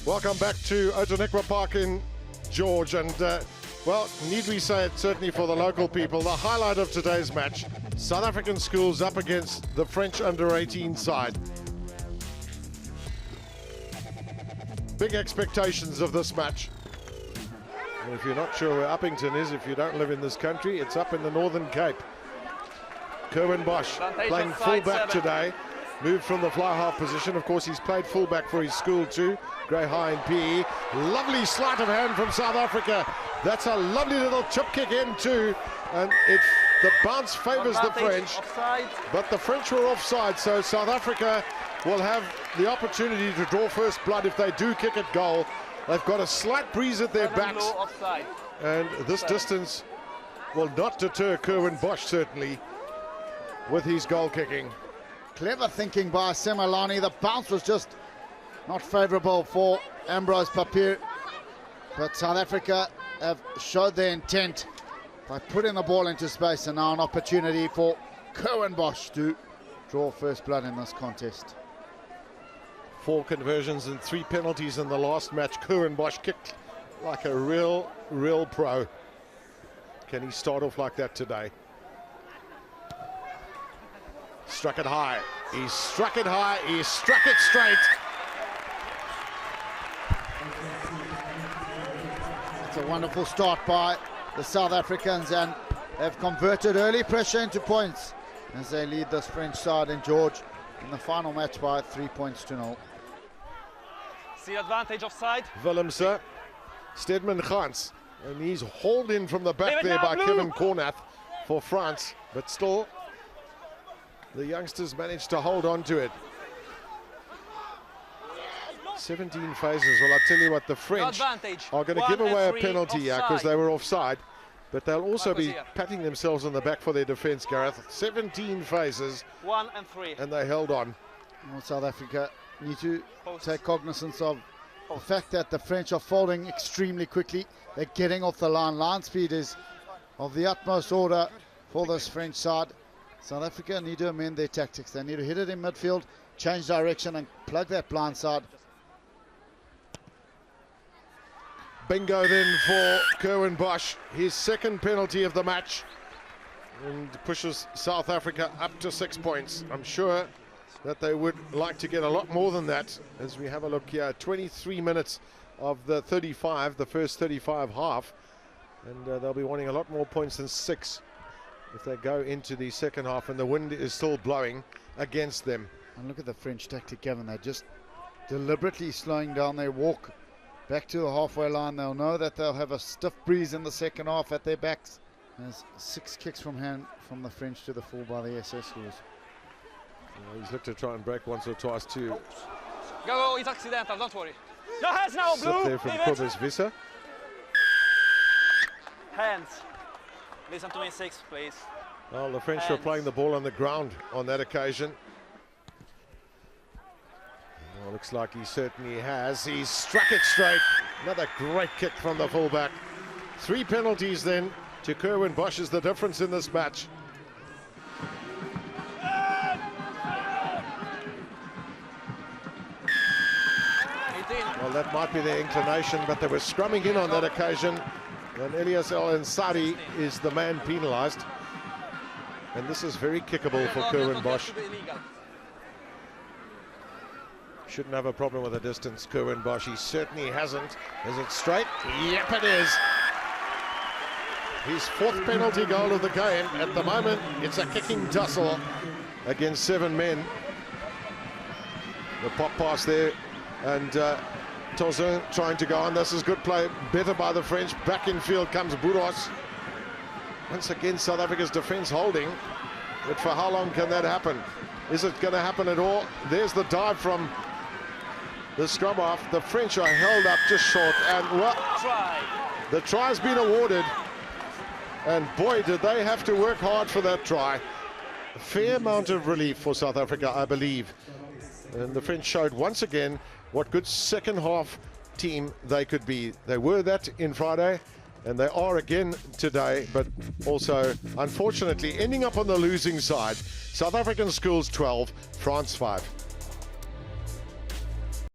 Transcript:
Welcome back to Outeniqua Park in George, and well, need we say it, certainly for the local people, the highlight of today's match, South African schools up against the French under-18 side. Big expectations of this match. And if you're not sure where Uppington is, if you don't live in this country, it's up in the Northern Cape. Kerwin Bosch playing fullback today. Moved from the fly half position. Of course, he's played fullback for his school too, Grey High in PE. Lovely sleight of hand from South Africa. That's a lovely little chip kick in too. And the bounce favours the French. Offside. But the French were offside, so South Africa will have the opportunity to draw first blood if they do kick at goal. They've got a slight breeze at their backs. And this distance will not deter Kerwin Bosch, certainly, with his goal kicking. Clever thinking by Semalani. The bounce was just not favourable for Ambrose Papier. But South Africa have showed their intent by putting the ball into space, and now an opportunity for Kerwin Bosch to draw first blood in this contest. 4 conversions and 3 penalties in the last match. Kerwin Bosch kicked like a real pro. Can he start off like that today? Struck it high. He struck it high. He struck it straight. It's a wonderful start by the South Africans, and they've converted early pressure into points as they lead this French side in George in the final match by 3 points to 0. See advantage offside. Willemse, Stedman Gans, and he's hauled in from the back there by Kevin Cornath for France, but still the youngsters managed to hold on to it. 17 phases. Well, I'll tell you what, the French are going to give away a penalty here because they were offside, but they'll also be patting themselves on the back for their defence, Gareth. 17 phases. 1 and 3. And they held on. Well, South Africa need to take cognizance of the fact that the French are folding extremely quickly. They're getting off the line. Line speed is of the utmost order for this French side. South Africa need to amend their tactics. They need to hit it in midfield, change direction, and plug that blind side. Bingo then for Kerwin Bosch, his second penalty of the match, and pushes South Africa up to 6 points. I'm sure that they would like to get a lot more than that as we have a look here. 23 minutes of the 35, the first 35 half, and they'll be wanting a lot more points than 6 if they go into the second half, and the wind is still blowing against them. And look at the French tactic, Gavin. They're just deliberately slowing down their walk back to the halfway line. They'll know that they'll have a stiff breeze in the second half at their backs. There's 6 kicks from hand from the French to the full by the SS schools. He's looked to try and break once or twice too. Go, it's accidental, don't worry. No hands now, Blue! There from Kobus Visser. Hands. Listen to me, 6, please. Well, the French were playing the ball on the ground on that occasion. Well, looks like he certainly has. He's struck it straight. Another great kick from the fullback. 3 penalties then to Kerwin Bosch is the difference in this match. Well, that might be their inclination, but they were scrumming in on that occasion. And Elias El Ansari is the man penalised. And this is very kickable for Kerwin Bosch. Shouldn't have a problem with the distance, Kerwin Bosch. He certainly hasn't. Is it straight? Yep, it is. His 4th penalty goal of the game. At the moment, it's a kicking tussle against 7 men. The pop pass there, and Tauzin trying to go on. This is good play, better by the French. Back in field comes Bourros. Once again, South Africa's defence holding, but for how long can that happen? Is it going to happen at all? There's the dive from the scrum half. The French are held up just short, and well, the try's been awarded, and boy, did they have to work hard for that try. A fair amount of relief for South Africa, I believe. And the French showed once again what good second half team they could be. They were that in Friday, and they are again today, but also, unfortunately, ending up on the losing side. South African schools 12, France 5.